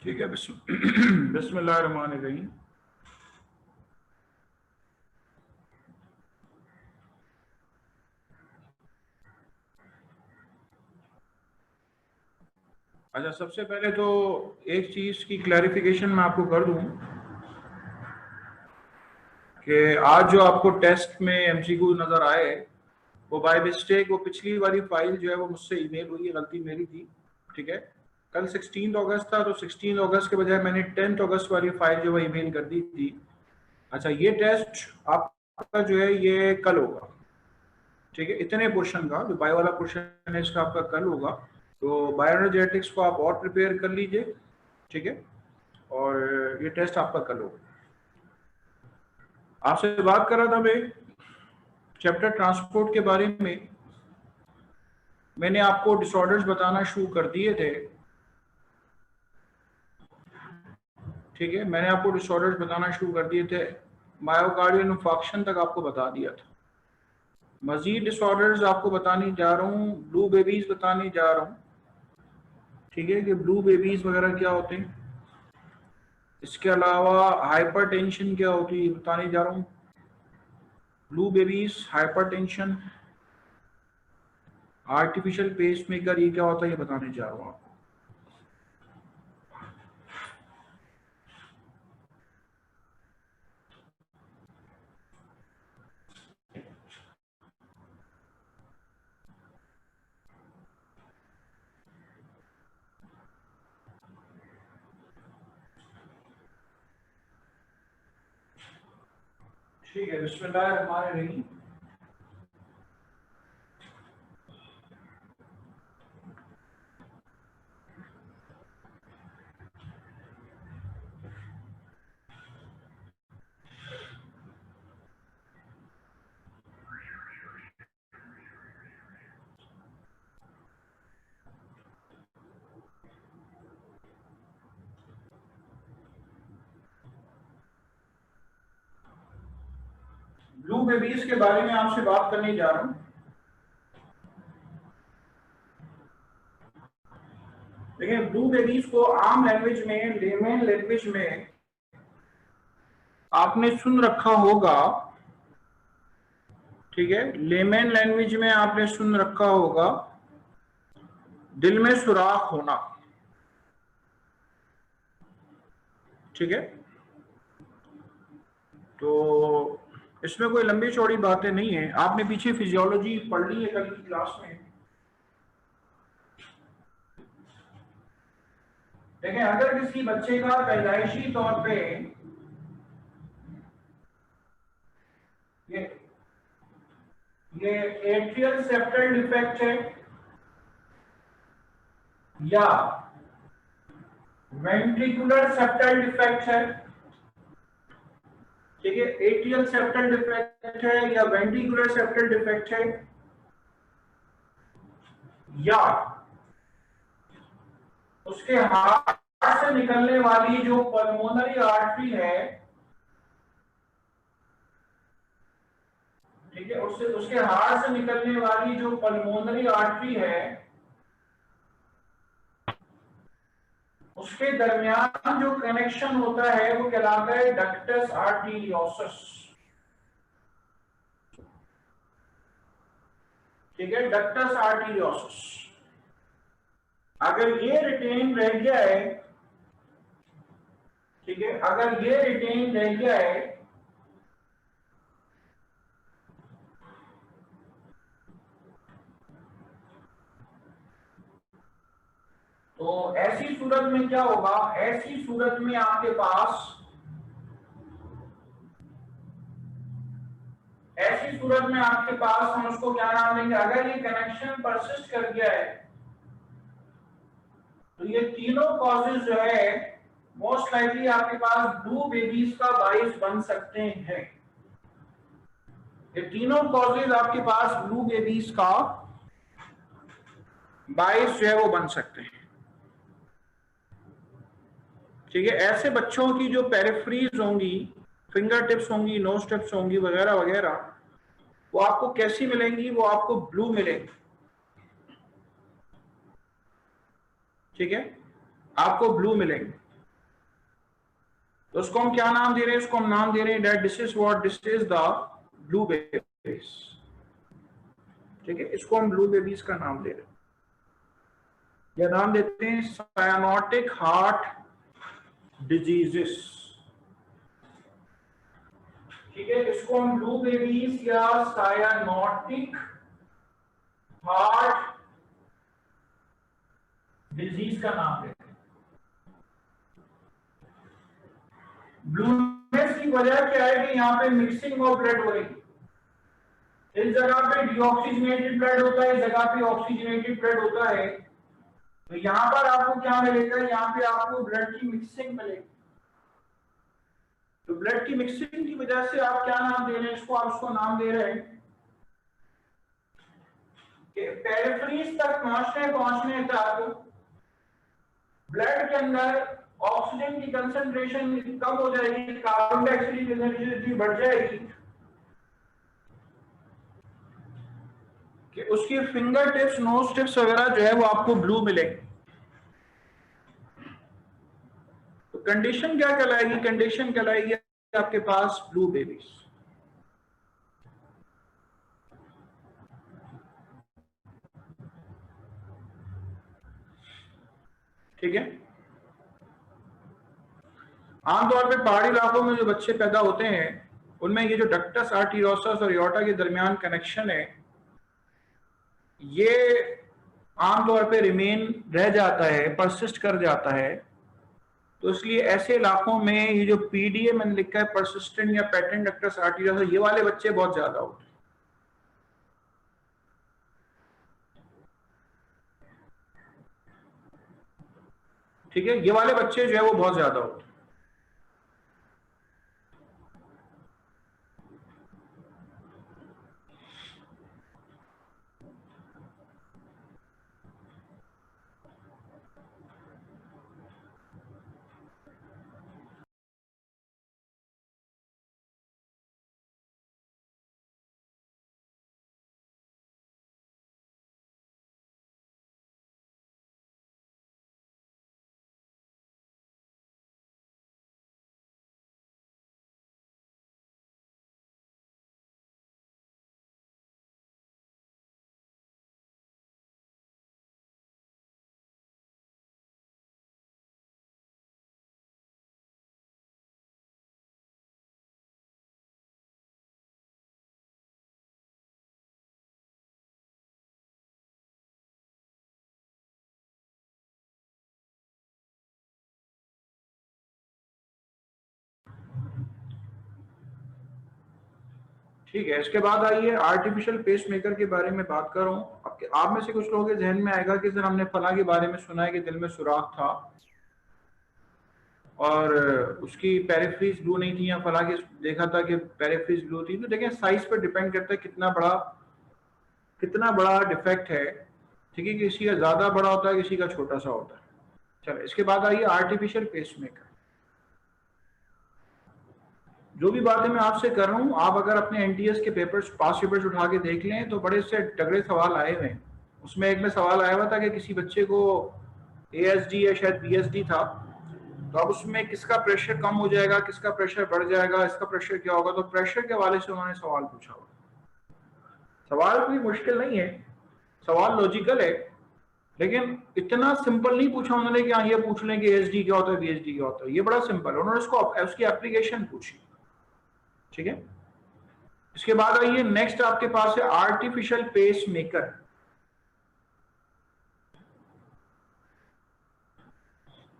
ठीक है। बिस्मिल्लाहिर्रहमानिर्रहीम। अच्छा, सबसे पहले तो एक चीज़ की क्लैरिफिकेशन मैं आपको कर दूं कि आज जो आपको टेस्ट में एमसीक्यू नज़र आए वो बाय मिस्टेक वो पिछली वाली फाइल जो है वो मुझसे ईमेल हुई है, गलती मेरी थी। ठीक है, कल 16 अगस्त था तो 16 अगस्त के बजाय मैंने 10 अगस्त वाली फाइल जो है ईमेल कर दी थी। अच्छा, ये टेस्ट आपका जो है ये कल होगा। ठीक है, इतने पोर्शन का जो बायो वाला पोर्शन है इसका आपका कल होगा। तो बायोएनर्जेटिक्स को आप और प्रिपेयर कर लीजिए। ठीक है, और ये टेस्ट आपका कल होगा। आपसे बात कर रहा था मैं चैप्टर ट्रांसपोर्ट के बारे में। मैंने आपको डिसऑर्डर्स बताना शुरू कर दिए थे। ठीक है, मैंने आपको डिसऑर्डर्स बताना शुरू कर दिए थे, मायोकार्डियल इन्फार्क्शन तक आपको बता दिया था। मजीद डिसऑर्डर्स आपको बताने जा रहा हूँ, ब्लू बेबीज बताने जा रहा हूँ। ठीक है, कि ब्लू बेबीज वगैरह क्या होते हैं। इसके अलावा हाइपरटेंशन क्या होती है बताने जा रहा हूँ। Blue babies, hypertension, artificial pacemaker ये क्या होता है ये बताने जा रहा हूँ आपको। ठीक है, बिस्मिल्लाहिर्रहमानिर्रहीम। ब्लू बेबीज के बारे में आपसे बात करने जा रहा हूँ। देखिए, ब्लू बेबीज को आम लैंग्वेज में, लेमन लैंग्वेज में आपने सुन रखा होगा। ठीक है, लेमन लैंग्वेज में आपने सुन रखा होगा दिल में सुराख होना। ठीक है, तो इसमें कोई लंबी चौड़ी बातें नहीं है, आपने पीछे फिजियोलॉजी पढ़ ली है कल की क्लास में। देखें, अगर किसी बच्चे का पैदाइशी तौर पे ये ये एट्रियल सेप्टल डिफेक्ट है या वेंट्रिकुलर सेप्टल डिफेक्ट है। ठीक है, एट्रियल सेप्टल डिफेक्ट है या वेंट्रिकुलर सेप्टल डिफेक्ट है, या उसके हार्ट से निकलने वाली जो पल्मोनरी आर्टरी है, ठीक है, उससे उसके हार्ट से निकलने वाली जो पल्मोनरी आर्टरी है उसके दरमियान जो कनेक्शन होता है वो कहलाता है डक्टस आर्टीरियोसस। ठीक है, डक्टस आर्टीरियोसस। अगर ये रिटेन रह गया है, ठीक है, अगर ये रिटेन रह गया है तो ऐसी सूरत में क्या होगा, ऐसी सूरत में आपके पास, ऐसी सूरत में आपके पास हम उसको क्या नाम देंगे, अगर ये कनेक्शन परसिस्ट कर गया है तो ये तीनों कॉजेज जो है मोस्ट लाइकली आपके पास ब्लू बेबीज का बाइस बन सकते हैं। ये तीनों कॉजेज आपके पास ब्लू बेबीज का बाइस जो है वो बन सकते हैं। ठीक है, ऐसे बच्चों की जो पेरिफ्रीज होंगी, फिंगर टिप्स होंगी, नोज टिप्स होंगी वगैरह वगैरह, वो आपको कैसी मिलेंगी, वो आपको ब्लू मिलेंगी। ठीक है, आपको ब्लू मिलेंगे। तो उसको हम क्या नाम दे रहे हैं? उसको हम नाम दे रहे हैं that this is what, this is the blue babies. ठीक है, इसको हम ब्लू बेबीज का नाम दे रहे हैं, या नाम देते हैं साइनोटिक हार्ट डिजीजेस। ठीक है, इसको हम ब्लू बेबीज या साइनोटिक हार्ट डिजीज का नाम देते हैं। ब्लूनेस की वजह क्या है कि यहाँ पे मिक्सिंग ऑफ ब्लड हो रही है। इस जगह पे डीऑक्सीजनेटेड ब्लड होता है, इस जगह पे ऑक्सीजनेटेड ब्लड होता है। तो यहाँ पर आपको क्या मिलेगा? यहाँ पे आपको ब्लड की मिक्सिंग मिलेगी। तो ब्लड की मिक्सिंग की वजह से आप क्या नाम दे रहे हैं इसको? आप उसको नाम दे रहे हैं कि पेरिफेरीज तक पहुंचने तक ब्लड के अंदर ऑक्सीजन की कंसंट्रेशन कम हो जाएगी, कार्बन डाइऑक्साइड की एनर्जी बढ़ जाएगी कि उसकी फिंगर टिप्स, नोज टिप्स वगैरह जो है वो आपको ब्लू मिलेंगे। तो कंडीशन क्या कहलाएगी? कंडीशन कहलाएगी आपके पास ब्लू बेबीज। ठीक है, आमतौर पे पहाड़ी इलाकों में जो बच्चे पैदा होते हैं उनमें ये जो डक्टस आर्टियोसस और एओर्टा के दरमियान कनेक्शन है ये आमतौर पे रिमेन रह जाता है, परसिस्ट कर जाता है। तो इसलिए ऐसे इलाकों में ये जो पीडीए मैंने लिखा है, परसिस्टेंट या पैटेंट डक्टस आर्टियोसस, ये वाले बच्चे बहुत ज्यादा होते हैं। ठीक है, ये वाले बच्चे जो है वो बहुत ज्यादा होते हैं। ठीक है, इसके बाद आइए आर्टिफिशियल पेस मेकर के बारे में बात कर रहा हूँ। आप में से कुछ लोगों के जहन में आएगा कि सर हमने फला के बारे में सुना है कि दिल में सुराख था और उसकी पेरिफेरीज ब्लू नहीं थी, या फला के देखा था कि पेरिफेरीज ब्लू थी। तो देखें, साइज पर डिपेंड करता है कितना बड़ा डिफेक्ट है। ठीक है, किसी का ज्यादा बड़ा होता है, किसी का छोटा सा होता है। चलो, इसके बाद आइए आर्टिफिशियल पेस मेकर। जो भी बातें मैं आपसे कर रहा हूँ, आप अगर अपने एनटीएस के पेपर्स, पास पेपर्स उठा के देख लें तो बड़े से तगड़े सवाल आए हुए हैं। उसमें एक में सवाल आया हुआ था कि किसी बच्चे को एएसडी या शायद बीएसडी था, तो अब उसमें किसका प्रेशर कम हो जाएगा, किसका प्रेशर बढ़ जाएगा, इसका प्रेशर क्या होगा। तो प्रेशर के हवाले से उन्होंने सवाल पूछा हुआ। सवाल कोई मुश्किल नहीं है, सवाल लॉजिकल है, लेकिन इतना सिंपल नहीं पूछा उन्होंने कि हाँ ये पूछ लें कि एएसडी क्या होता है, बीएसडी क्या होता है। ये बड़ा सिंपल है, उन्होंने उसकी एप्लीकेशन पूछी। ठीक है, इसके बाद आइए नेक्स्ट आपके पास है आर्टिफिशियल पेस मेकर।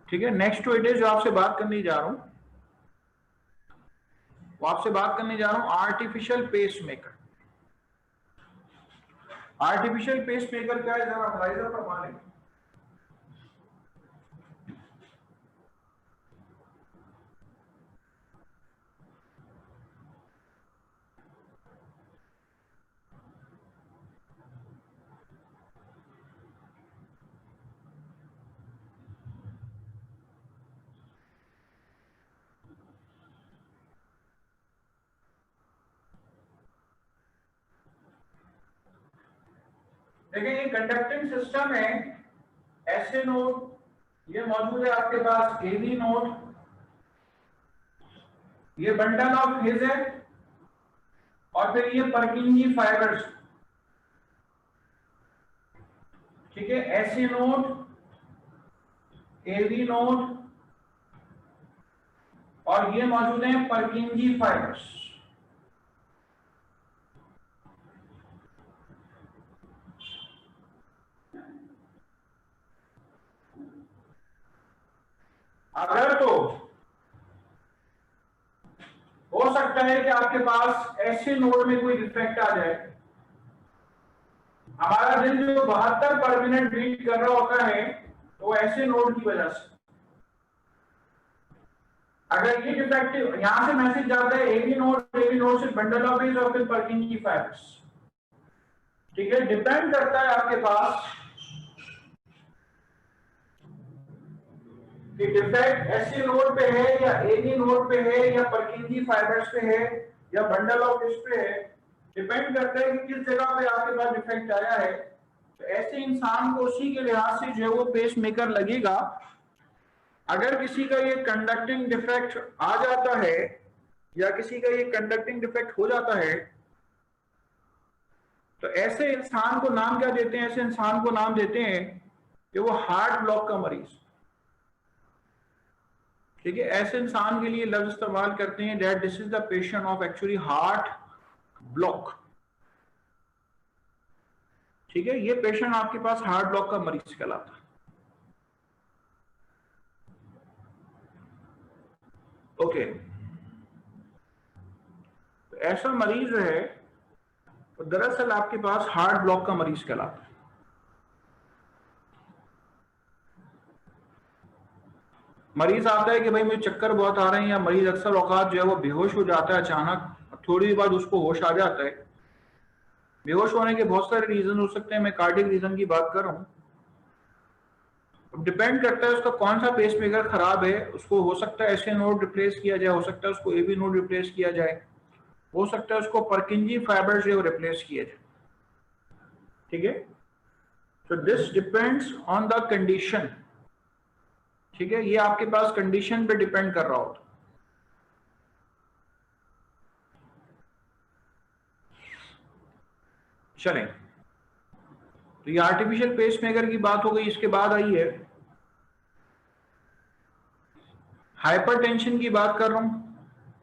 ठीक है, नेक्स्ट टू इट इज जो आपसे बात करने जा रहा हूं, वो आपसे बात करने जा रहा हूं artificial pacemaker. Artificial pacemaker क्या है, जरा मुलाहिजा फरमा लें। देखिए, ये कंडक्टिंग सिस्टम है, ऐसे नोड ये मौजूद है आपके पास, एवी नोड, ये बंडल ऑफ हिज है, और फिर ये परकिंजी फाइबर्स, ठीक है, एसी नोड, एवी नोड, और ये मौजूद है परकिंजी फाइबर्स। अगर तो हो सकता है कि आपके पास ऐसे नोड में कोई डिफेक्ट आ जाए, हमारा दिल जो 72 पर मिनट बीट कर रहा होता है तो ऐसे नोड की वजह से, अगर ये डिफेक्टिव, यहां से मैसेज जाता है एवी नोड से बंडल ऑफ हिज और फिर परकिंजी फाइबर्स, ठीक है, डिपेंड करता है आपके पास कि डिफेक्ट एसी नोड पे है या एवी नोड पे है या परकिंजी फाइबर्स पे है या बंडल ऑफ हिज पे है, डिपेंड करता है कि किस जगह पे आपके पास डिफेक्ट आया है। तो ऐसे इंसान को उसी के लिहाज से जो है वो पेस मेकर लगेगा। अगर किसी का ये कंडक्टिंग डिफेक्ट आ जाता है या किसी का ये कंडक्टिंग डिफेक्ट हो जाता है, तो ऐसे इंसान को नाम क्या देते हैं? ऐसे इंसान को नाम देते हैं कि वो हार्ट ब्लॉक का मरीज, ठीक है। ऐसे इंसान के लिए लफ्ज इस्तेमाल करते हैं that this is the patient of actually heart block, ठीक है। ये पेशेंट आपके पास हार्ट ब्लॉक का मरीज कहलाता है। ओके, तो ऐसा मरीज जो है तो दरअसल आपके पास हार्ट ब्लॉक का मरीज कहलाता है। मरीज आता है कि भाई मुझे चक्कर बहुत आ रहे हैं, या मरीज अक्सर औकात जो है वो बेहोश हो जाता है अचानक, थोड़ी देर बाद उसको होश आ जाता है। बेहोश होने के बहुत सारे रीजन हो सकते हैं, मैं कार्डियक रीजन की बात कर रहा हूँ। डिपेंड करता है उसका कौन सा पेसमेकर खराब है, उसको हो सकता है एसए नोड रिप्लेस किया जाए, हो सकता है उसको एबी नोड रिप्लेस किया जाए, हो सकता है उसको परकिंजी फाइबर जो रिप्लेस किया जाए, ठीक है। तो this depends on the condition, ठीक है, ये आपके पास कंडीशन पे डिपेंड कर रहा होता। चलें, तो ये आर्टिफिशियल पेसमेकर की बात हो गई। इसके बाद आई है हाइपरटेंशन की बात कर रहा हूं।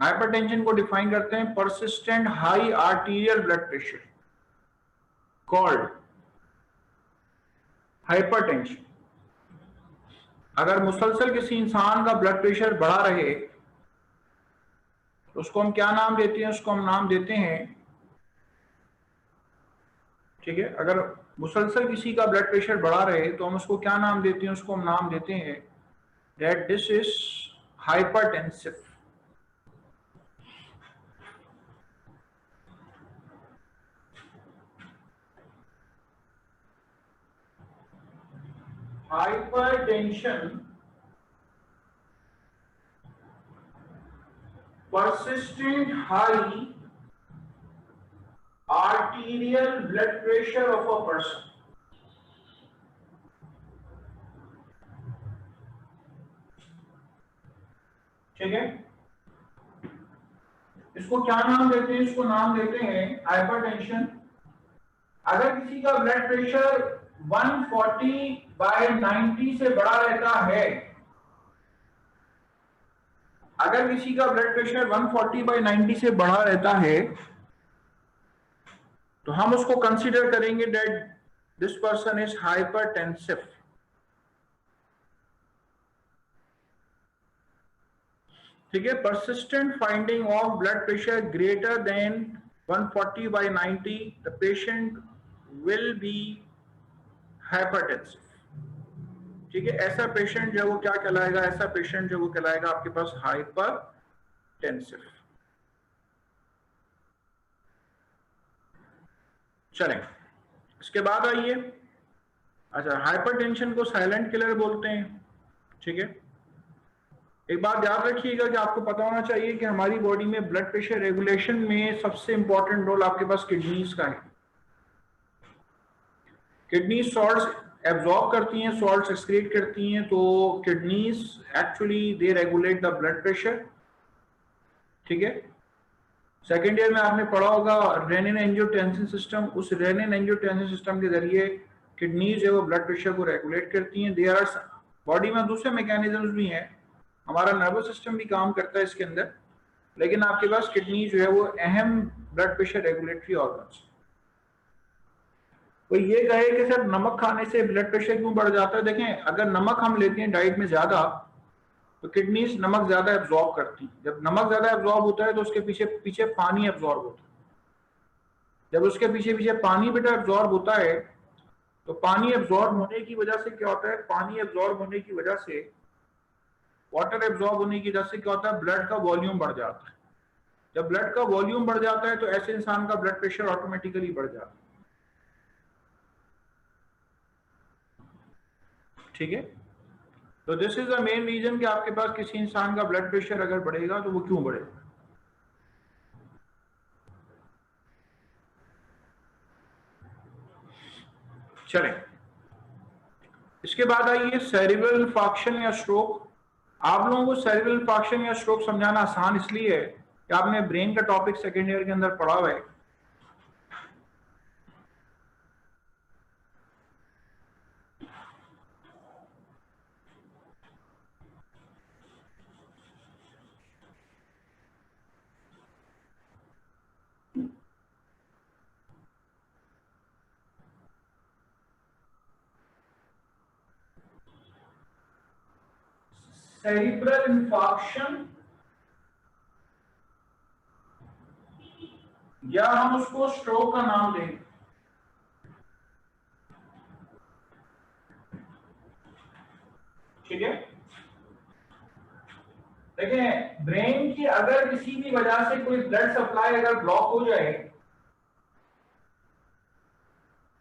हाइपरटेंशन को डिफाइन करते हैं persistent high arterial blood pressure called hypertension. अगर मुसलसल किसी इंसान का ब्लड प्रेशर बढ़ा रहे तो उसको हम क्या नाम देते हैं? उसको हम नाम देते हैं, ठीक है, अगर मुसलसल किसी का ब्लड प्रेशर बढ़ा रहे तो हम उसको क्या नाम देते हैं? उसको हम नाम देते हैं that this is hypertensive. Hypertension, persistent high arterial blood pressure of a person, ठीक है। इसको क्या नाम देते हैं? इसको नाम देते हैं हाइपरटेंशन। अगर किसी का ब्लड प्रेशर 140/90 से बड़ा रहता है, अगर किसी का ब्लड प्रेशर 140/90 से बड़ा रहता है तो हम उसको कंसीडर करेंगे that this person is hypertensive, ठीक है। Persistent finding of blood pressure greater than 140/90, the patient will be hypertensive, ठीक है। ऐसा पेशेंट जो वो क्या कहलाएगा? ऐसा पेशेंट जो वो कहलाएगा आपके पास हाइपरटेंसिव। चलें, इसके बाद आइए, अच्छा, हाइपरटेंशन को साइलेंट किलर बोलते हैं, ठीक है। एक बात याद रखिएगा कि आपको पता होना चाहिए कि हमारी बॉडी में ब्लड प्रेशर रेगुलेशन में सबसे इंपॉर्टेंट रोल आपके पास किडनीज का है। किडनी सॉल्ट्स एब्जॉर्ब करती हैं, सॉल्ट्स एक्सक्रीट करती हैं, तो kidneys actually they regulate the blood pressure, ठीक है। सेकेंड ईयर में आपने पढ़ा होगा रेनिन एंजियोटेंसिन सिस्टम। उस रेनिन एंजियोटेंसिन सिस्टम के जरिए किडनीज है वो ब्लड प्रेशर को रेगुलेट करती हैं। देयर आर बॉडी में दूसरे मैकेनिज्म्स भी हैं, हमारा नर्वस सिस्टम भी काम करता है इसके अंदर, लेकिन आपके पास किडनी जो है वो अहम ब्लड प्रेशर रेगुलेटरी ऑर्गन। तो ये कहे कि सर नमक खाने से ब्लड प्रेशर क्यों बढ़ जाता है? देखें, अगर नमक हम लेते हैं डाइट में ज्यादा तो किडनीज नमक ज्यादा एब्जॉर्ब करती हैं। जब नमक ज्यादा एब्जॉर्ब होता है तो उसके पीछे पीछे पानी एब्जॉर्ब होता है। जब उसके पीछे पीछे पानी बेटा एब्जॉर्ब होता है तो पानी एब्जॉर्ब होने की वजह से क्या होता है, पानी एब्जॉर्ब होने की वजह से, वाटर एब्जॉर्ब होने की वजह से क्या होता है, ब्लड का वॉल्यूम बढ़ जाता है। जब ब्लड का वॉल्यूम बढ़ जाता है तो ऐसे इंसान का ब्लड प्रेशर ऑटोमेटिकली बढ़ जाता है। ठीक है। तो this is the main reason कि आपके पास किसी इंसान का ब्लड प्रेशर अगर बढ़ेगा तो वो क्यों बढ़ेगा। चलें, इसके बाद आइए सेरिब्रल इंफार्क्शन या स्ट्रोक। आप लोगों को सेरिब्रल इंफार्क्शन या स्ट्रोक समझाना आसान इसलिए है कि आपने ब्रेन का टॉपिक सेकेंड ईयर के अंदर पढ़ा हुआ है। सेरिब्रल इंफार्क्शन या हम उसको स्ट्रोक का नाम देंगे। ठीक है। देखें, ब्रेन की अगर किसी भी वजह से कोई ब्लड सप्लाई अगर ब्लॉक हो जाए,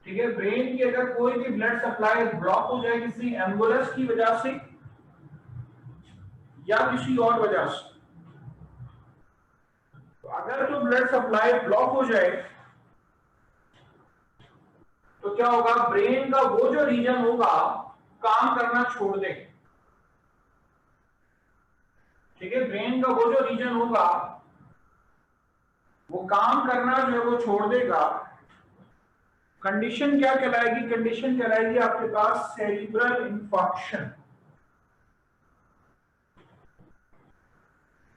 ठीक है, ब्रेन की अगर कोई भी ब्लड सप्लाई ब्लॉक हो जाए किसी एम्बुलेंस की वजह से या किसी और वजह से, तो अगर जो ब्लड सप्लाई ब्लॉक हो जाए तो क्या होगा, ब्रेन का वो जो रीजन होगा काम करना छोड़ देगा। ठीक है, ब्रेन का वो जो रीजन होगा वो काम करना जो है वो छोड़ देगा। कंडीशन क्या कहलाएगी? कंडीशन कहलाएगी आपके पास सेरिब्रल इंफार्क्शन।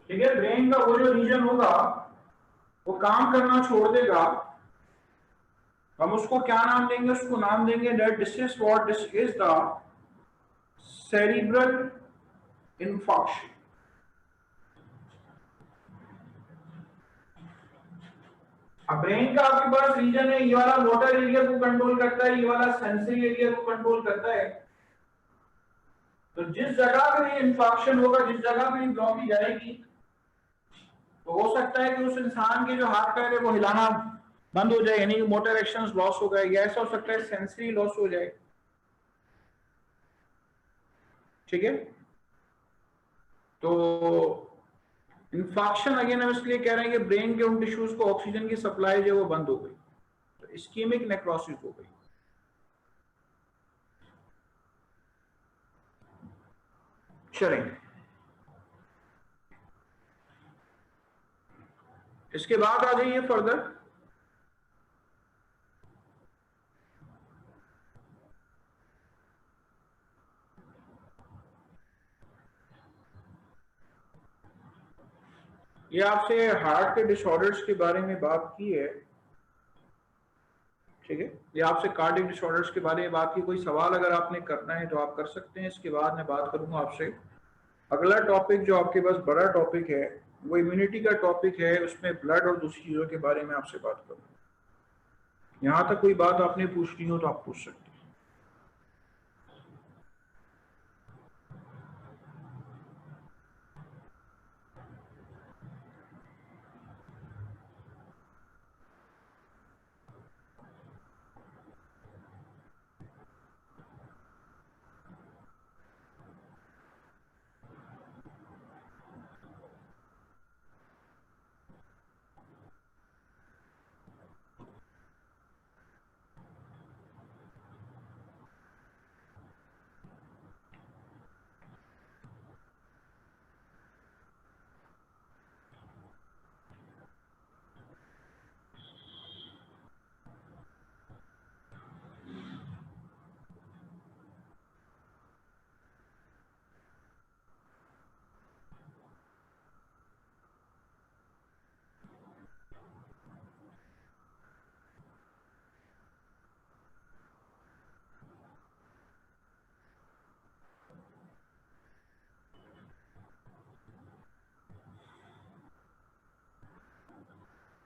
ठीक है, ब्रेन का वो जो रीजन होगा वो काम करना छोड़ देगा। हम उसको क्या नाम देंगे? उसको नाम देंगे that this is what this is the cerebral infarction. अब ब्रेन का आपके पास रीजन है, ये वाला मोटर एरिया को कंट्रोल करता है, ये वाला सेंसरी एरिया को कंट्रोल करता है। तो जिस जगह पे भी इंफार्क्शन होगा, जिस जगह पे भी ब्लॉकेज आएगी, तो हो सकता है कि उस इंसान के जो हाथ पैर है वो हिलाना बंद हो जाए, यानी कि मोटर एक्शंस लॉस हो गए, या ऐसा हो सकता है सेंसरी लॉस हो जाए। ठीक है। तो इंफार्क्शन अगेन हम इसलिए कह रहे हैं कि ब्रेन के उन टिश्यूज को ऑक्सीजन की सप्लाई जो है वो बंद हो गई, तो इस्कीमिक नेक्रोसिस हो गई। चलेंगे, इसके बाद आ जाइए फर्दर। ये आपसे हार्ट के डिसऑर्डर्स के बारे में बात की है। ठीक है, ये आपसे कार्डियक डिसऑर्डर्स के बारे में बात की। कोई सवाल अगर आपने करना है तो आप कर सकते हैं। इसके बाद मैं बात करूंगा आपसे अगला टॉपिक जो आपके पास बड़ा टॉपिक है वो इम्यूनिटी का टॉपिक है। उसमें ब्लड और दूसरी चीजों के बारे में आपसे बात करूंगा। यहां तक कोई बात आपने पूछनी हो तो आप पूछ सकते हैं।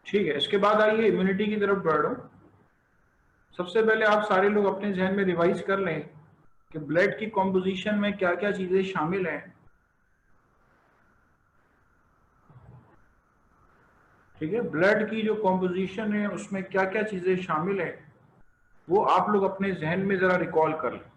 ठीक है, इसके बाद आइए इम्यूनिटी की तरफ बढ़ रहा हूं। सबसे पहले आप सारे लोग अपने जहन में रिवाइज कर लें कि ब्लड की कॉम्पोजिशन में क्या क्या चीजें शामिल हैं। ठीक है, ब्लड की जो कॉम्पोजिशन है उसमें क्या क्या चीजें शामिल हैं, वो आप लोग अपने जहन में जरा रिकॉल कर लें।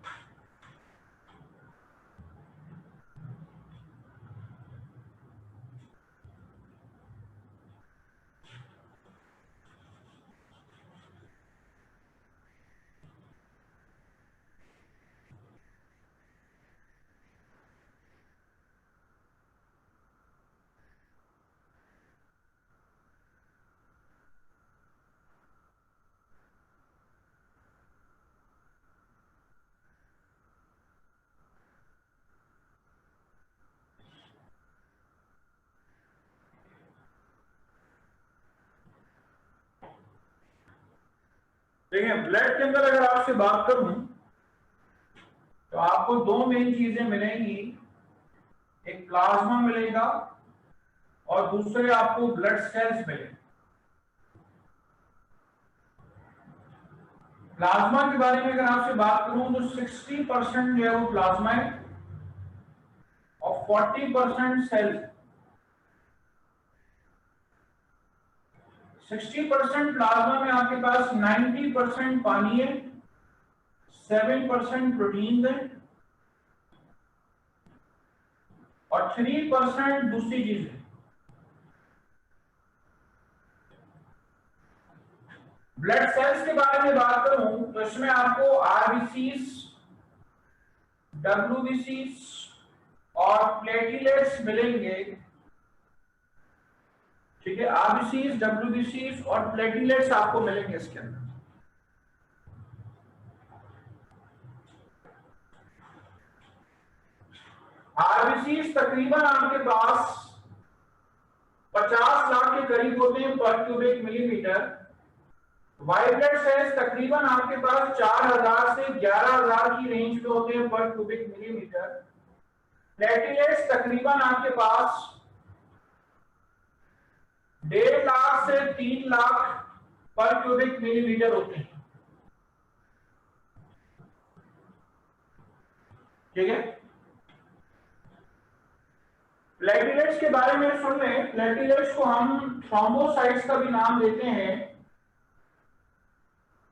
देखिए, ब्लड के अंदर अगर आपसे बात करूं तो आपको दो मेन चीजें मिलेंगी। एक प्लाज्मा मिलेगा और दूसरे आपको ब्लड सेल्स मिलेंगे। प्लाज्मा के बारे में अगर आपसे बात करूं तो 60% जो है वो प्लाज्मा है और 40% सेल्स। 60% प्लाज्मा में आपके पास 90% पानी है, 7% प्रोटीन है और 3% दूसरी चीज है। ब्लड सेल्स के बारे में बात करूं तो इसमें आपको आरबीसीज, डब्ल्यूबीसीज और प्लेटलेट्स मिलेंगे। ठीक है, आरबीसीज, डब्ल्यूबीसीज और प्लेटलेट्स आपको मिलेंगे इसके अंदर। आरबीसीज तकरीबन आपके पास 50 लाख के करीब होते हैं पर cubic millimetre. White blood sales तकरीबन आपके पास 4000 से 11000 की रेंज में होते हैं पर क्यूबिक मिलीमीटर। प्लेटलेट्स तकरीबन आपके पास 1.5 लाख से 3 लाख पर क्यूबिक मिलीमीटर होते हैं। ठीक है, प्लेटलेट्स के बारे में सुन लें। प्लेटलेट्स को हम थ्रोम्बोसाइट्स का भी नाम देते हैं।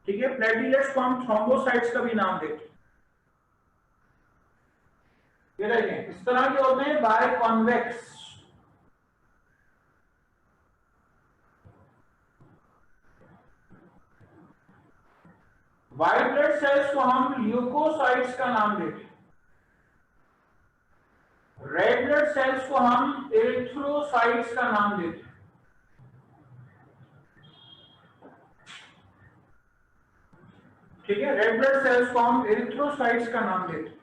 ठीक है, प्लेटलेट्स को हम थ्रोम्बोसाइट्स का भी नाम देते हैं। ये देखिए, इस तरह के होते हैं biconvex. White blood cells को हम ल्यूकोसाइट्स का नाम देते हैं। रेड ब्लड सेल्स को हम एरिथ्रोसाइट्स का नाम देते हैं। ठीक है, रेड ब्लड सेल्स को हम एरिथ्रोसाइट्स का नाम देते हैं।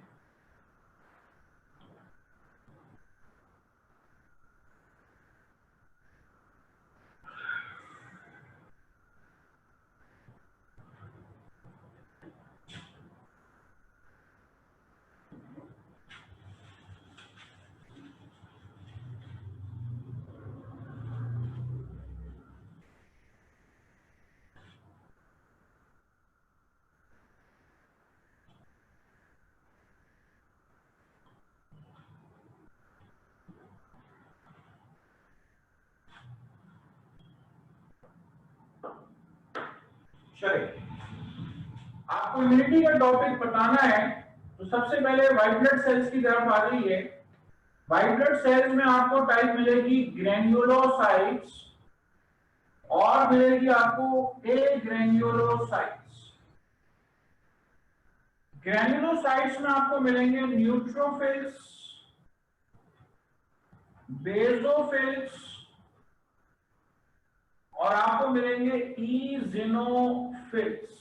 चलिए, आपको इम्यूनिटी का टॉपिक बताना है तो सबसे पहले व्हाइट ब्लड सेल्स की तरफ आ जाइए। व्हाइट ब्लड सेल्स में आपको टाइप मिलेगी ग्रेन्युलोसाइट्स और मिलेगी आपको ए ग्रेन्युलोसाइट्स। ग्रेन्युलोसाइट्स में आपको मिलेंगे न्यूट्रोफिल्स, बेसोफिल्स और आपको मिलेंगे ईजिनोफिल्स।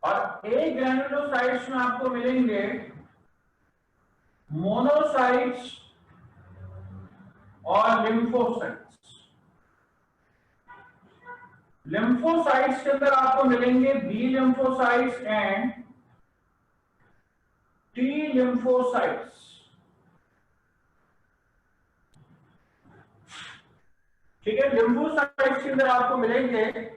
और ए ग्रेन्युलोसाइट्स में आपको मिलेंगे मोनोसाइट्स और लिम्फोसाइट्स। लिम्फोसाइट्स के अंदर आपको मिलेंगे B lymphocytes and T lymphocytes. ठीक है, लिम्फोसाइट्स के अंदर आपको मिलेंगे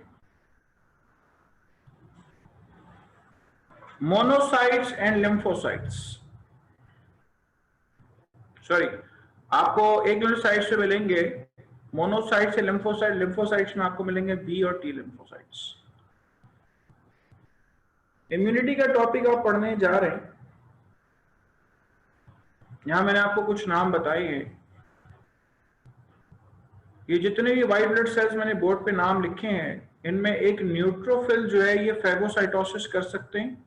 मोनोसाइट्स एंड लिम्फोसाइट्स। सॉरी, आपको एक लिम्फोसाइट से मिलेंगे मोनोसाइट से लिम्फोसाइट, लिम्फोसाइट्स में आपको मिलेंगे बी और टी लिम्फोसाइट्स। इम्यूनिटी का टॉपिक आप पढ़ने जा रहे हैं, यहां मैंने आपको कुछ नाम बताए हैं। ये जितने भी व्हाइट ब्लड सेल्स मैंने बोर्ड पे नाम लिखे हैं, इनमें एक न्यूट्रोफिल जो है ये फैगोसाइटोसिस कर सकते हैं,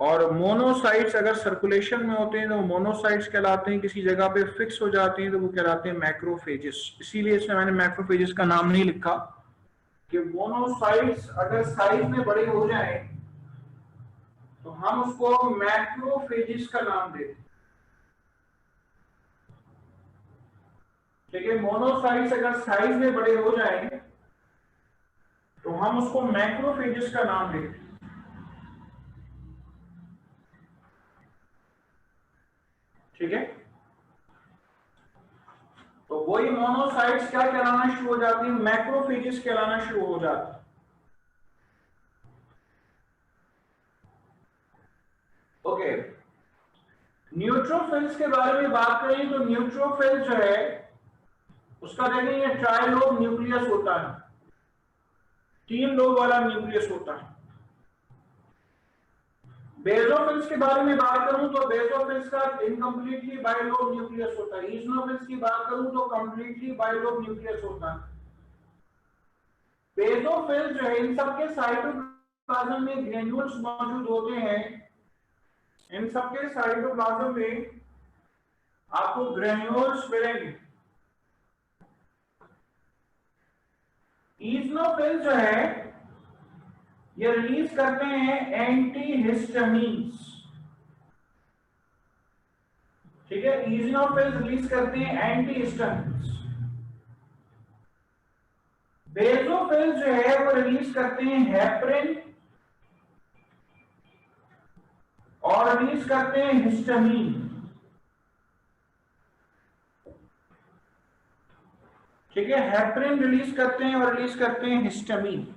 और मोनोसाइट्स अगर सर्कुलेशन में होते हैं तो मोनोसाइट्स कहलाते हैं, किसी जगह पे फिक्स हो जाते हैं तो वो कहलाते हैं मैक्रोफेजेस। इसीलिए इसमें मैंने मैक्रोफेजेस का नाम नहीं लिखा कि मोनोसाइट्स अगर साइज में बड़े हो जाएं तो हम उसको मैक्रोफेजेस का नाम देते हैं। ठीक है, मोनोसाइट्स अगर साइज में बड़े हो जाएं तो हम उसको मैक्रोफेजेस का नाम देते हैं। ठीक है, तो वही मोनोसाइट्स क्या कहलाना शुरू हो जाती है, मैक्रोफेजेस कहलाना शुरू हो जाती है। ओके, न्यूट्रोफिल्स के बारे में बात करें तो न्यूट्रोफिल जो है उसका देखेंगे ट्राइलोब न्यूक्लियस होता है, 3 लोब वाला न्यूक्लियस होता है। बेजोफिल्स के बारे में बात करूं तो बेजोफिल्स का इनकम्प्लीटली बाइलोब न्यूक्लियस होता है। इजनोफिल्स की बात करूं तो कंप्लीटली बाइलोब न्यूक्लियस होता है। बेजोफिल्स जो है इन सबके साइटोप्लाज्म में ग्रेन्यूल्स मौजूद होते हैं, इन सबके साइटोप्लाज्म में आपको ग्रेन्यूल्स मिलेंगे। इजनोफिल जो है ये रिलीज करते हैं एंटीहिस्टामीन्स। ठीक है, इजनोफिल रिलीज करते हैं एंटीहिस्टामीन्स। बेजोफिल जो है वो रिलीज करते हैं हेपरिन और रिलीज करते हैं हिस्टामीन। ठीक है, हेपरिन रिलीज करते हैं और रिलीज करते हैं हिस्टामीन।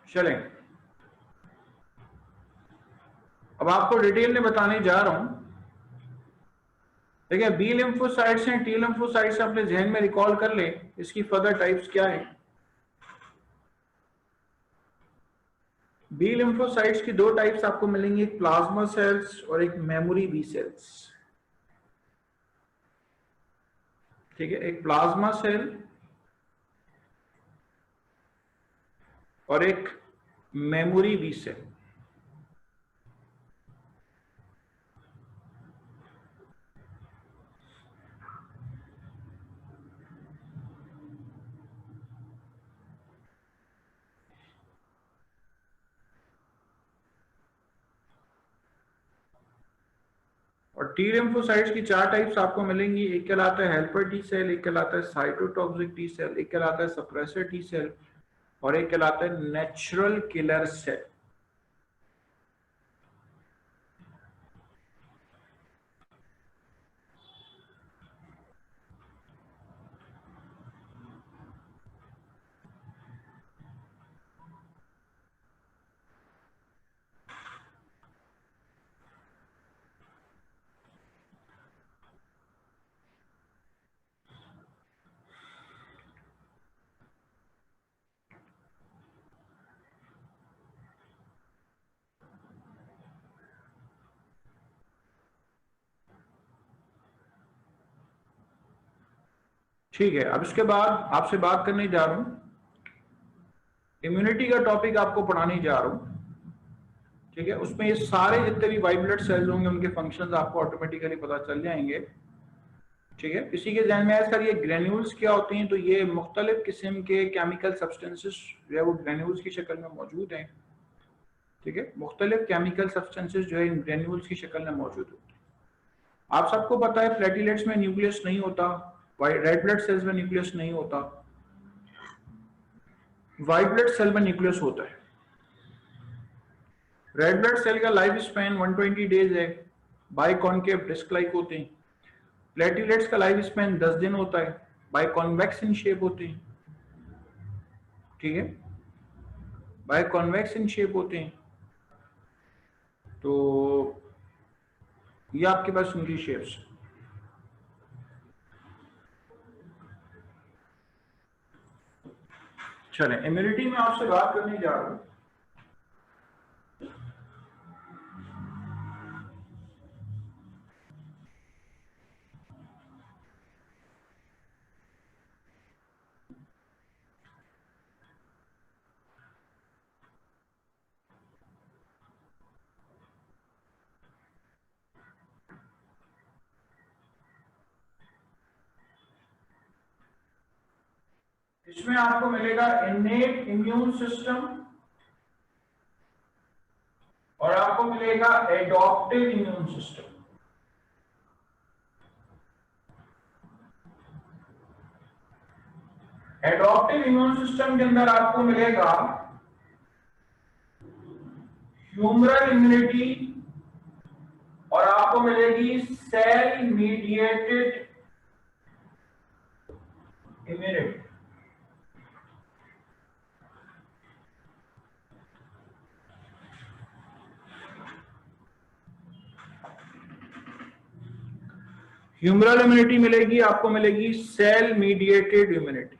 चलें, अब आपको डिटेल में बताने जा रहा हूं। देखिए, बी लिम्फोसाइट्स हैं, टी लिम्फोसाइट्स अपने जहन में रिकॉल कर लें, इसकी फर्दर टाइप्स क्या है। बी लिम्फोसाइट्स की 2 टाइप्स आपको मिलेंगी, एक प्लाज्मा सेल्स और एक मेमोरी बी सेल्स। ठीक है, एक प्लाज्मा सेल और एक मेमोरी बी सेल। और टी लिम्फोसाइट्स की 4 टाइप्स आपको मिलेंगी, एक कहलाता है हेल्पर टी सेल, एक कहलाता है साइटोटॉक्सिक टी सेल, एक कहलाता है सप्रेसर टी सेल और एक कहलाता है नेचुरल किलर सेल। ठीक है, अब इसके बाद आपसे बात करने जा रहा हूं, इम्यूनिटी का टॉपिक आपको पढ़ाने जा रहा हूं। ठीक है, उसमें ये सारे जितने भी वाइट ब्लड सेल्स होंगे उनके फंक्शंस आपको ऑटोमेटिकली पता चल जाएंगे। ठीक है, किसी के ध्यान में आया सर ये ग्रेन्यूल्स क्या होते हैं, तो ये मुख्तलिफ किस्म के केमिकल सब्सटेंसेस जो है वो ग्रेन्यूल्स की शक्ल में मौजूद हैं। ठीक है, मुख्तलिफ केमिकल सब्सटेंसेस जो है इन ग्रेन्यूल्स की शक्ल में मौजूद होते हैं। आप सबको पता है प्लेटलेट्स में न्यूक्लियस नहीं होता, रेड ब्लड सेल्स में न्यूक्लियस नहीं होता, व्हाइट ब्लड सेल में न्यूक्लियस होता है। रेड ब्लड सेल का लाइफ स्पैन 120 डेज है, बाइकॉन्केव डिस्क लाइक होते हैं। प्लेटलेट्स का लाइफ स्पैन 10 दिन होता है, बाइकॉन्वेक्स इन शेप होते हैं। ठीक है, बाइकॉन्वेक्स इन शेप होते हैं। तो ये आपके पास उनकी शेप्स। चलें, इम्यूनिटी में आपसे बात करने जा रहा हूं। इसमें आपको मिलेगा इन्नेट इम्यून सिस्टम और आपको मिलेगा adaptive immune system. Adaptive immune system के अंदर आपको मिलेगा ह्यूमरल इम्यूनिटी और आपको मिलेगी cell mediated immunity. Humoral immunity मिलेगी, आपको मिलेगी सेल मीडिएटेड इम्यूनिटी।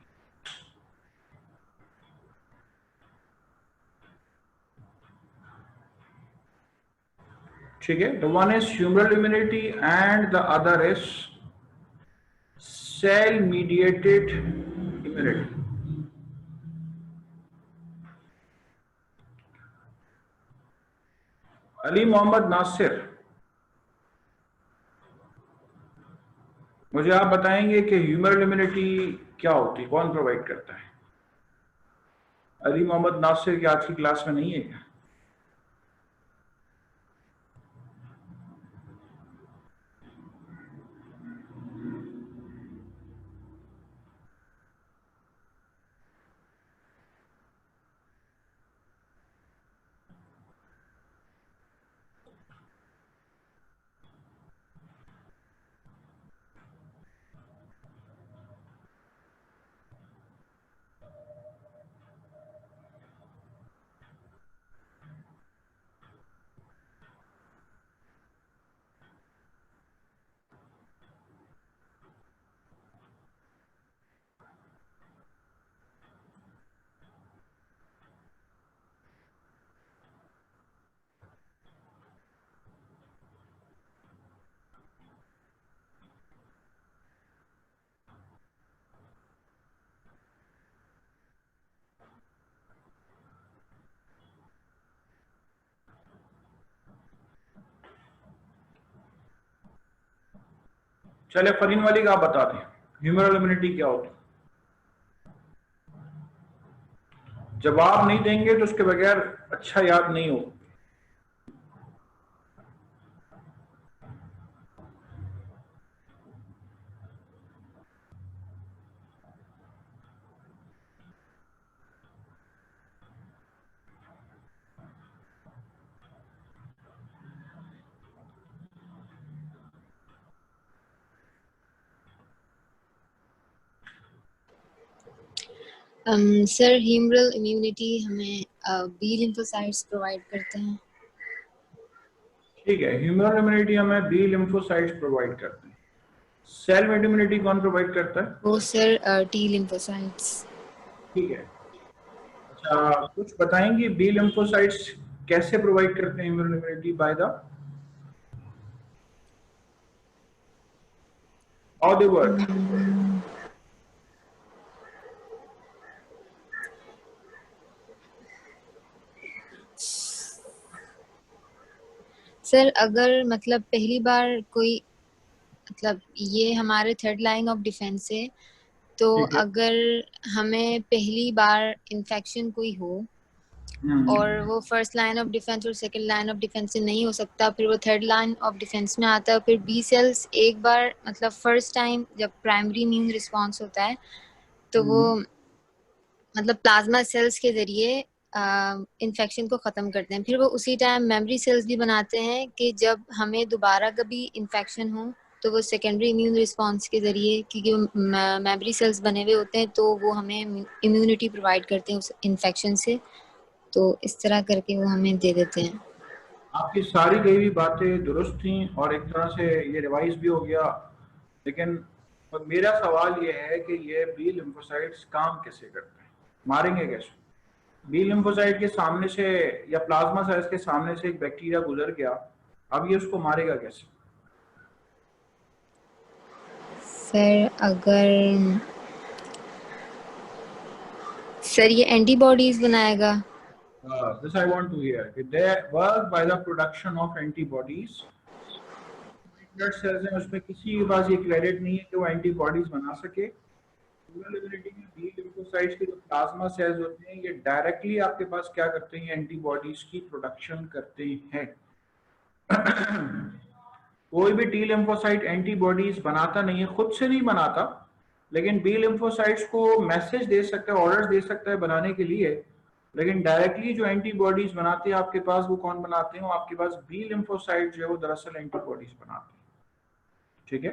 ठीक है, the one is humoral immunity and the other is cell mediated immunity. Ali Mohammad Nasir, मुझे आप बताएंगे कि ह्यूमरल इम्यूनिटी क्या होती है, कौन प्रोवाइड करता है? अली मोहम्मद नासिर की आज की क्लास में नहीं है क्या? चले फरीन वाली का आप बता दें ह्यूमरल इम्यूनिटी क्या होती है। जवाब नहीं देंगे तो उसके बगैर अच्छा याद नहीं होगा। सर ह्यूमरल इम्यूनिटी हमें बी लिम्फोसाइट्स प्रोवाइड करते हैं। ठीक है, ह्यूमरल इम्यूनिटी हमें बी लिम्फोसाइट्स प्रोवाइड करते हैं। सेल इम्यूनिटी कौन प्रोवाइड करता है? वो सर टी लिम्फोसाइट्स। ठीक है, अच्छा कुछ बताएंगे बी लिम्फोसाइट्स कैसे प्रोवाइड करते हैं humoral immunity? By the how they work? Sir अगर मतलब पहली बार कोई मतलब ये हमारे थर्ड लाइन ऑफ डिफेंस है, तो ठीक है। अगर हमें पहली बार इन्फेक्शन कोई हो और वो फर्स्ट लाइन ऑफ डिफेंस और सेकंड लाइन ऑफ डिफेंस से नहीं हो सकता, फिर वो थर्ड लाइन ऑफ डिफेंस में आता है, फिर बी सेल्स एक बार मतलब फर्स्ट टाइम जब प्राइमरी इम्यून रिस्पॉन्स होता है तो वो मतलब प्लाज्मा सेल्स के जरिए इन्फेक्शन को ख़त्म करते हैं। फिर वो उसी टाइम मेमोरी सेल्स भी बनाते हैं कि जब हमें दोबारा कभी इन्फेक्शन हो तो वो सेकेंडरी इम्यून रिस्पॉन्स के ज़रिए, क्योंकि मेमोरी सेल्स बने हुए होते हैं, तो वो हमें इम्यूनिटी प्रोवाइड करते हैं उस इन्फेक्शन से। तो इस तरह करके वो हमें दे देते हैं। आपकी सारी कही हुई बातें दुरुस्त थी और एक तरह से ये रिवाइज भी हो गया, लेकिन मेरा सवाल ये है कि ये बी लिम्फोसाइट्स काम कैसे करते हैं, मारेंगे कैसे? बी लिम्फोसाइट के सामने से या प्लाज्मा सेल्स के सामने से एक बैक्टीरिया गुजर गया, अब ये उसको मारेगा कैसे? सर अगर सर ये एंटीबॉडीज बनाएगा। This I want to hear. They work by the production of antibodies. Blood cells हैं, उसमें किसी के पास ये क्रेडिट नहीं है कि वो एंटीबॉडीज बना सके। ह्यूमन इम्यूनिटी में बी लिम्फोसाइट्स के जो प्लाज्मा सेल्स होते हैं ये डायरेक्टली आपके पास क्या करते हैं, एंटीबॉडीज की प्रोडक्शन करते हैं। कोई भी टी लिम्फोसाइट एंटीबॉडीज बनाता नहीं है, खुद से नहीं बनाता, लेकिन बी लिम्फोसाइट्स को मैसेज दे सकता है, ऑर्डर्स दे सकता है बनाने के लिए, लेकिन डायरेक्टली जो एंटीबॉडीज बनाते हैं आपके पास, वो कौन बनाते हैं? वो आपके पास बी लिम्फोसाइट जो है वो दरअसल एंटीबॉडीज बनाते हैं। ठीक है,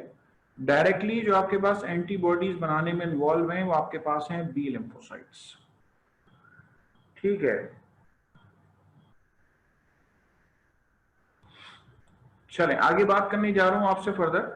डायरेक्टली जो आपके पास एंटीबॉडीज बनाने में इन्वॉल्व हैं वो आपके पास हैं बी लिम्फोसाइट्स। ठीक है, चलें आगे बात करने जा रहा हूं आपसे फर्दर।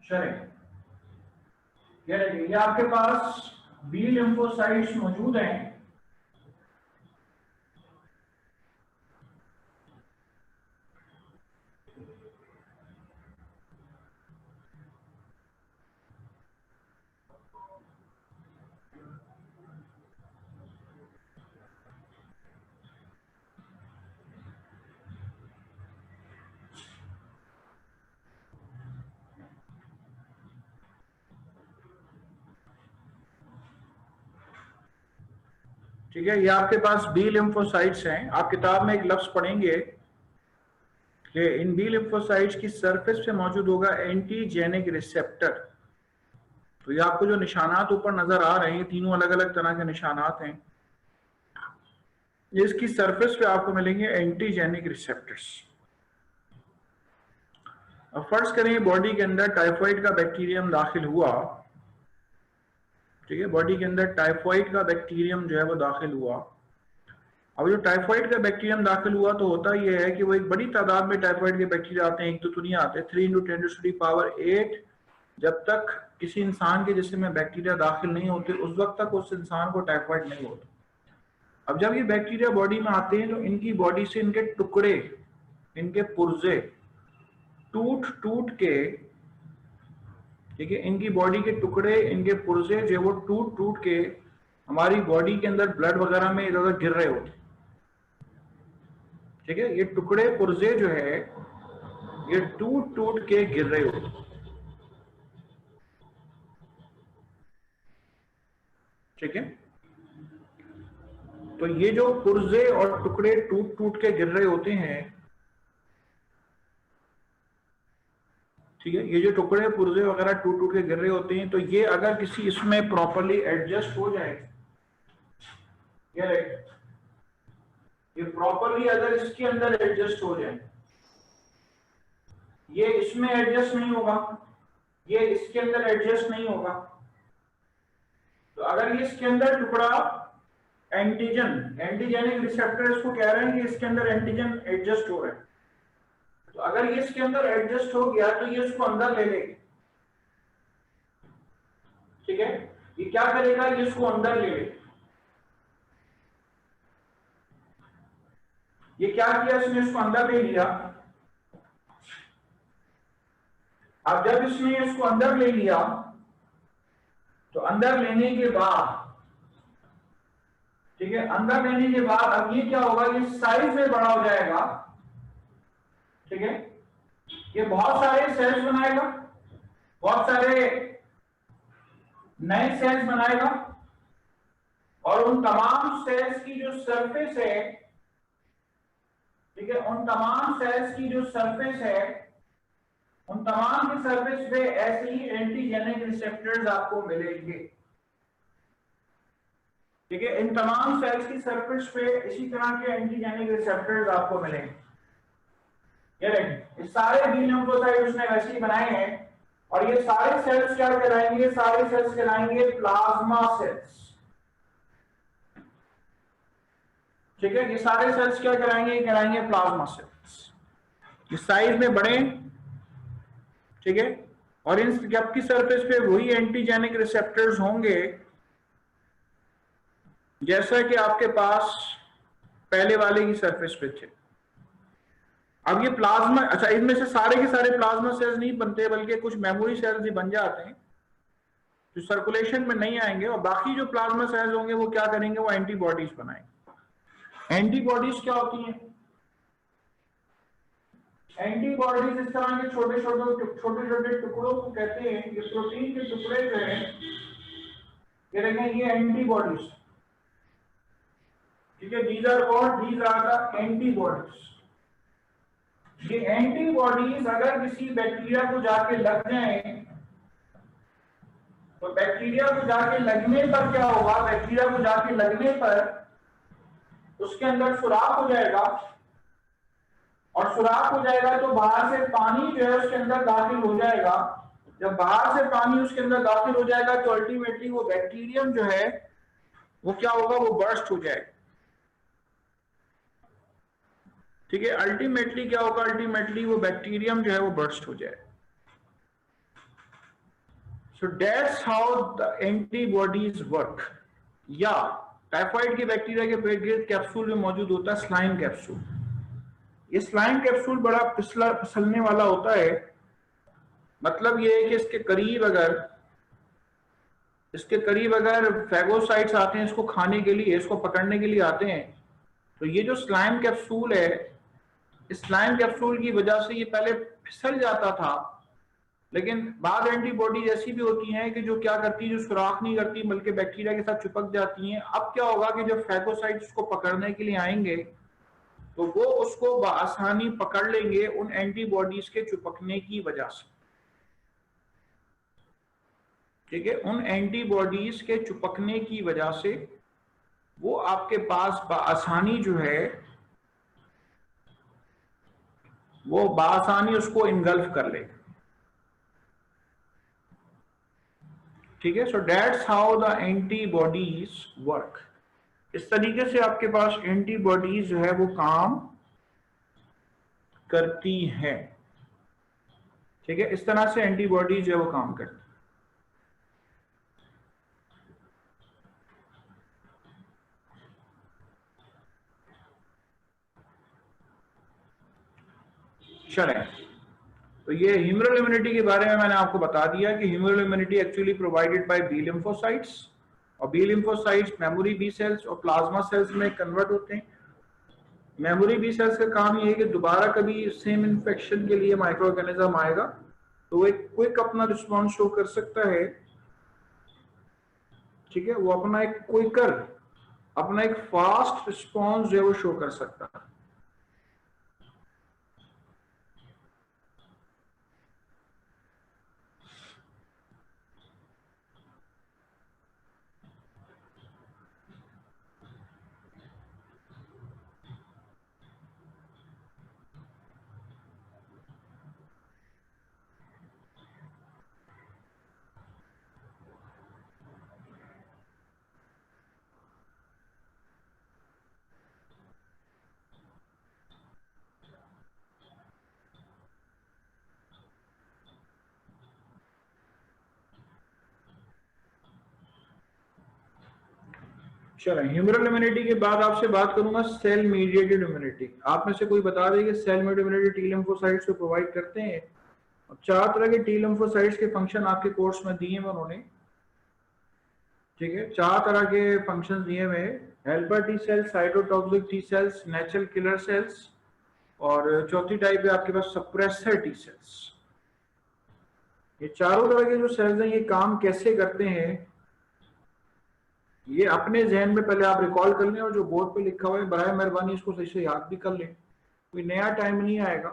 चलें, ये आपके पास बी लिम्फोसाइट्स मौजूद हैं। ठीक है, ये आपके पास बी लिम्फोसाइट्स हैं। आप किताब में एक लफ्ज पढ़ेंगे कि इन बी लिम्फोसाइट्स की सरफेस पे मौजूद होगा एंटीजेनिक रिसेप्टर। तो ये आपको जो निशानात ऊपर नजर आ रहे हैं, तीनों अलग अलग तरह के निशानात हैं, इसकी सरफेस पे आपको मिलेंगे एंटीजेनिक रिसेप्टर्स। अब फर्ज करें बॉडी के अंदर टाइफाइड का बैक्टीरियम दाखिल हुआ। ठीक है, बॉडी के अंदर टाइफाइड का बैक्टीरियम जो है वो दाखिल हुआ। अब जो टाइफाइड का बैक्टीरियम दाखिल हुआ तो होता यह है कि वो एक बड़ी तादाद में टाइफाइड के बैक्टीरिया आते हैं, एक तो नहीं आते, 3 × 10⁸ जब तक किसी इंसान के जिस्म में बैक्टीरिया दाखिल नहीं होते उस वक्त तक उस इंसान को टाइफाइड नहीं होता। अब जब ये बैक्टीरिया बॉडी में आते हैं तो इनकी बॉडी से इनके टुकड़े, इनके पुर्जे टूट टूट के, ठीक है, इनकी बॉडी के टुकड़े, इनके पुर्जे जो वो टूट टूट के हमारी बॉडी के अंदर ब्लड वगैरह में इधर उधर गिर रहे होते। ठीक है, ये टुकड़े पुर्जे जो है ये टूट टूट के गिर रहे होते। ठीक है, तो ये जो पुर्जे और टुकड़े टूट टूट के गिर रहे होते हैं, ठीक है, ये जो टुकड़े पुर्जे वगैरह टूट टूट के गिर रहे होते हैं, तो ये अगर किसी इसमें प्रॉपरली एडजस्ट हो जाए, ये प्रॉपरली अगर इसके अंदर एडजस्ट हो जाए, ये इसमें एडजस्ट नहीं होगा, ये इसके अंदर एडजस्ट नहीं होगा, तो अगर ये इसके अंदर टुकड़ा एंटीजन, एंटीजेनिक रिसेप्टर इसको कह रहे हैं कि इसके अंदर एंटीजन एडजस्ट हो रहा है, तो अगर ये इसके अंदर एडजस्ट हो गया तो ये इसको अंदर ले लेगी, ठीक है। ये क्या करेगा, ये इसको अंदर ले लेगा। ये क्या किया इसने, इसको अंदर ले लिया। अब जब इसने इसको अंदर ले लिया तो अंदर लेने के बाद, ठीक है, अंदर लेने के बाद अब ये क्या होगा, ये साइज में बड़ा हो जाएगा, ठीक है। ये बहुत सारे सेल्स बनाएगा, बहुत सारे नए सेल्स बनाएगा, और उन तमाम सेल्स की जो सरफेस है, ठीक है, उन तमाम सेल्स की जो सरफेस है, उन तमाम की सरफेस पे ऐसे ही एंटीजेनिक रिसेप्टर्स आपको मिलेंगे, ठीक है। इन तमाम सेल्स की सरफेस पे इसी तरह के एंटीजेनिक रिसेप्टर्स आपको मिलेंगे। ये सारे बी लिम्फोसाइट उसने वैसे ही बनाए हैं, और ये सारे सेल्स क्या कहलाएंगे, सारे सेल्स कहलाएंगे प्लाज्मा सेल्स, ठीक है। ये सारे सेल्स क्या कहलाएंगे प्लाज्मा सेल्स। ये साइज में बड़े, ठीक है, और इन सबकी सरफेस पे वही एंटीजेनिक रिसेप्टर्स होंगे जैसा कि आपके पास पहले वाले की सरफेस पे थे। अब ये प्लाज्मा, अच्छा, इनमें से सारे के सारे प्लाज्मा सेल्स नहीं बनते, बल्कि कुछ मेमोरी सेल्स ही बन जाते हैं जो सर्कुलेशन में नहीं आएंगे, और बाकी जो प्लाज्मा सेल्स होंगे वो क्या करेंगे, वो एंटीबॉडीज बनाएंगे। एंटीबॉडीज क्या होती हैं, एंटीबॉडीज इस तरह के छोटे छोटे टुकड़ों को कहते हैं। ये प्रोटीन के टुकड़े जो है, ये देखें, ये एंटीबॉडीज, ठीक है। These are the antibodies. ये एंटीबॉडीज अगर किसी बैक्टीरिया को जाके लग जाए, तो बैक्टीरिया को जाके लगने पर क्या होगा, बैक्टीरिया को जाके लगने पर उसके अंदर सुराख हो जाएगा, और सुराख हो जाएगा तो बाहर से पानी जो है उसके अंदर दाखिल हो जाएगा। जब बाहर से पानी उसके अंदर दाखिल हो जाएगा तो अल्टीमेटली वो बैक्टीरियम जो है वो क्या होगा, वो बर्स्ट हो जाएगा, ठीक है। अल्टीमेटली क्या होगा, अल्टीमेटली वो बैक्टीरियम जो है वो बर्स्ट हो जाएगा। So that's how the antibodies work. या टाइफाइड के बैक्टीरिया के पेट के कैप्सूल में मौजूद होता है स्लाइम कैप्सूल। ये स्लाइम कैप्सूल बड़ा फिसलने वाला होता है। मतलब ये है कि इसके करीब अगर फैगोसाइट्स आते हैं इसको खाने के लिए, इसको पकड़ने के लिए आते हैं, तो ये जो स्लाइम कैप्सूल है, इस स्लाइम कैप्सूल की वजह से ये पहले फिसल जाता था, लेकिन बाद एंटीबॉडीज ऐसी भी होती हैं कि जो क्या करती है, जो सुराख नहीं करती बल्कि बैक्टीरिया के साथ चिपक जाती हैं। अब क्या होगा कि जब फैगोसाइट्स उसको पकड़ने के लिए आएंगे तो वो उसको आसानी पकड़ लेंगे उन एंटीबॉडीज के चिपकने की वजह से, ठीक है। उन एंटीबॉडीज के चिपकने की वजह से वो आपके पास आसानी जो है वो बासानी उसको इनगल्फ कर लेगा, ठीक है। So that's how the antibodies work. इस तरीके से आपके पास एंटीबॉडीज जो है वो काम करती है, ठीक है। इस तरह से एंटीबॉडीज जो है वो काम करती है। चलें, तो ये ह्यूमरल इम्यूनिटी के बारे में मैंने आपको बता दिया कि humoral immunity actually provided by B lymphocytes, और B lymphocytes memory B cells और प्लाज्मा सेल्स में कन्वर्ट होते हैं। मेमोरी बी सेल्स का काम ये है कि दोबारा कभी सेम इन्फेक्शन के लिए माइक्रो ऑर्गेनिज्म आएगा तो वो एक क्विक अपना रिस्पॉन्स शो कर सकता है, ठीक है। वो अपना एक फास्ट रिस्पॉन्स जो है वो शो कर सकता है। चलो, ह्यूमरल इम्यूनिटी के बाद आपसे बात करूंगा सेल मीडिएटेड इम्यूनिटी। आप में से कोई बता दें कि cell mediated immunity T lymphocytes को प्रोवाइड करते हैं। और 4 तरह के टी लिम्फोसाइट्स के फंक्शन आपके कोर्स में दिए हैं उन्होंने, ठीक है। 4 तरह के फंक्शन दिए हुए हैं, helper T cells, cytotoxic T sales, natural killer sales, और चौथी टाइप है आपके पास सप्रेसर टी सेल्स। ये चारों तरह के जो सेल्स हैं ये काम कैसे करते हैं ये अपने जहन में पहले आप रिकॉल कर लें, और जो बोर्ड पे लिखा हुआ है बराए मेहरबानी इसको सही से याद भी कर लें, कोई नया टाइम नहीं आएगा,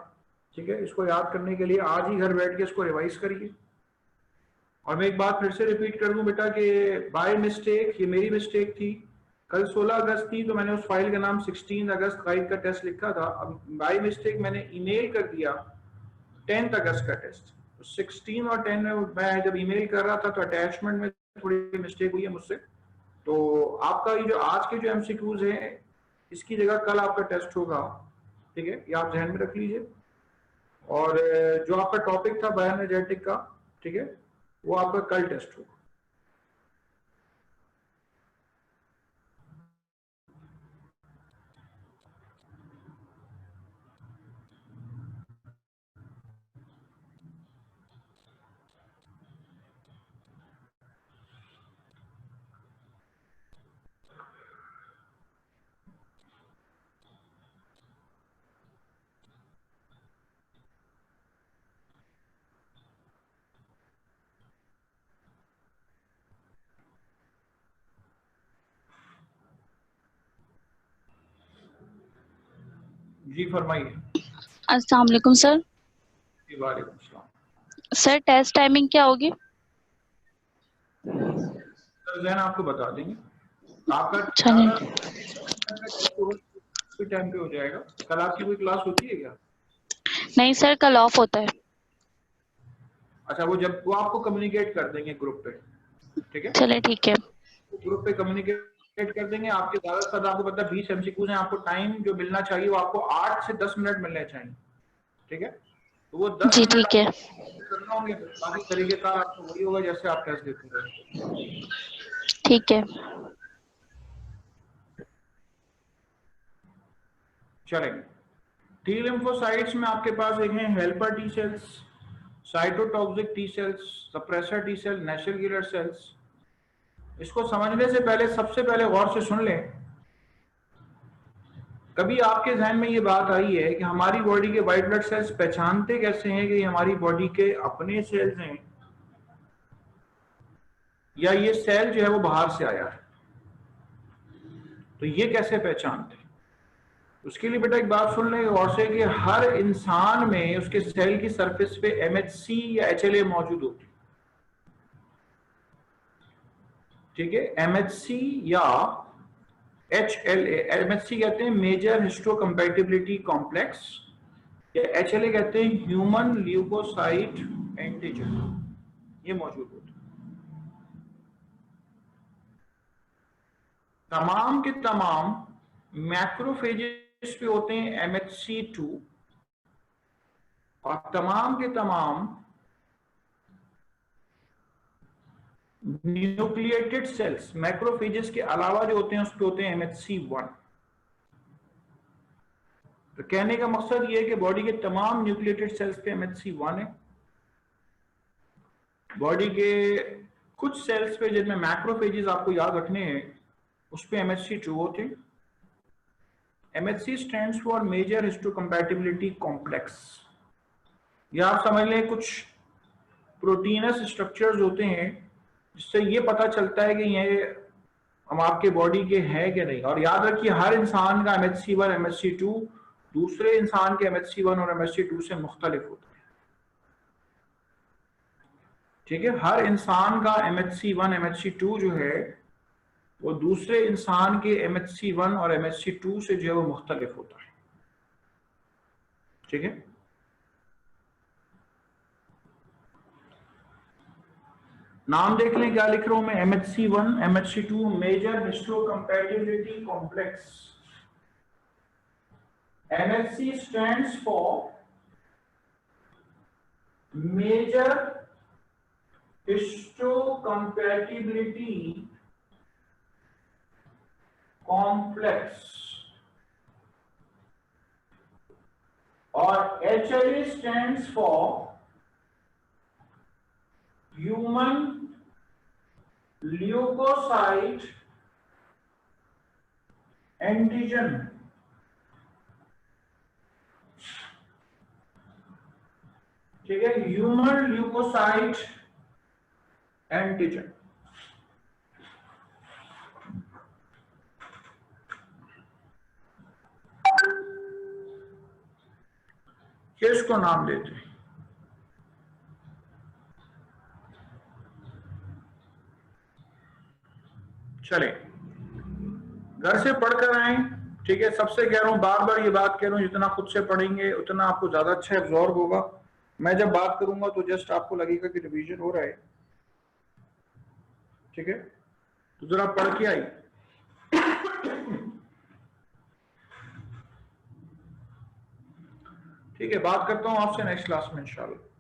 ठीक है। इसको याद करने के लिए आज ही घर बैठ के इसको रिवाइज करिए। और मैं एक बात फिर से रिपीट कर दूं बेटा कि बाय मिस्टेक, ये मेरी मिस्टेक थी, कल 16 अगस्त थी तो मैंने उस फाइल का नाम 16 अगस्त गाइड का टेस्ट लिखा था, अब बाय मिस्टेक मैंने ईमेल कर दिया 10 अगस्त का टेस्ट। तो 16 और 10 में मैं जब ईमेल कर रहा था तो अटैचमेंट में थोड़ी मिस्टेक हुई है मुझसे। तो आपका ये जो आज के जो एमसीक्यूज हैं इसकी जगह कल आपका टेस्ट होगा, ठीक है, ये आप ध्यान में रख लीजिए। और जो आपका टॉपिक था बायोएनर्जेटिक का, ठीक है, वो आपका कल टेस्ट होगा। जी फरमाइए। अस्सलाम वालेकुम सर। वालेकुम सलाम। सर टेस्ट टाइमिंग क्या होगी? सर जैन आपको बता देंगे, आपका चलिए। टाइम पे हो जाएगा। कल आपकी कोई क्लास होती है क्या? नहीं सर, कल ऑफ होता है। अच्छा, वो जब वो आपको कम्युनिकेट कर देंगे ग्रुप पे, ठीक है। चलिए ठीक है। ग्रुप पे कम्युनिकेट कर देंगे। आपके ज्यादा से ज्यादा आपको पता 20 एमसीक्यूज हैं, आपको टाइम जो मिलना चाहिए वो आपको 8 से 10 मिनट मिलने चाहिए, ठीक है। तो वो 10 जी मिनट ठीक है। करना होंगे, बाकी तरीके का आपको वही होगा जैसे आप टेस्ट देते हैं। ठीक है। चलेंगे। टी लिम्फोसाइट्स में आपके पास एक है helper T cells, cytotoxic T cells, suppressor T cell, natural killer cells. इसको समझने से पहले सबसे पहले गौर से सुन लें, कभी आपके जहन में ये बात आई है कि हमारी बॉडी के व्हाइट ब्लड सेल्स पहचानते कैसे हैं कि ये हमारी बॉडी के अपने सेल्स हैं या ये सेल जो है वो बाहर से आया है? तो ये कैसे पहचानते हैं? उसके लिए बेटा एक बात सुन लें और से कि हर इंसान में उसके सेल की सरफेस पे एमएचसी या एचएलए मौजूद होती है, ठीक है। एमएचसी या एचएलए, एमएचसी कहते हैं मेजर हिस्टोकम्पैटिबिलिटी कॉम्प्लेक्स, या एचएलए कहते हैं ह्यूमन ल्यूकोसाइट एंटीजन, ये मौजूद होते हैं। तमाम के तमाम मैक्रोफेजेस पे होते हैं MHC2, और तमाम के तमाम न्यूक्लिएटेड सेल्स मैक्रोफेजेस के अलावा जो होते हैं उस पे होते हैं MHC1। तो कहने का मकसद ये है कि बॉडी के तमाम न्यूक्लिएटेड सेल्स पे MHC1 है, बॉडी के कुछ सेल्स पे जिनमें मैक्रोफेजेस आपको याद रखने हैं उस पे MHC2 होते हैं। MHC stands for major histocompatibility complex. या आप समझ लें कुछ प्रोटीनस स्ट्रक्चर्स होते हैं जिससे ये पता चलता है कि ये हम आपके बॉडी के हैं कि नहीं। और याद रखिए हर इंसान का MHC1 MHC2 दूसरे इंसान के MHC1 और MHC2 से मुख्तलिफ होता है, ठीक है। हर इंसान का MHC1 MHC2 जो है वो दूसरे इंसान के MHC1 और MHC2 से जो है वो मुख्तलिफ होता है, ठीक है। नाम देख लें क्या लिख रहा हूं मैं, MHC1 MHC2 major histocompatibility complex. MHC stands for major histocompatibility complex, और HLA stands for human leukocyte antigen. ठीक है, ह्यूमन ल्यूकोसाइट एंटीजन। किसको नाम देते हैं? चले, घर से पढ़कर आए। ठीक है, सबसे कह रहा हूं, बार बार ये बात कह रहा हूं, जितना खुद से पढ़ेंगे उतना आपको ज्यादा अच्छा एब्जॉर्ब होगा। मैं जब बात करूंगा तो जस्ट आपको लगेगा कि रिवीजन हो रहा है। ठीक है, तो जरा पढ़ के आई। ठीक है, बात करता हूं आपसे नेक्स्ट क्लास में इंशाल्लाह।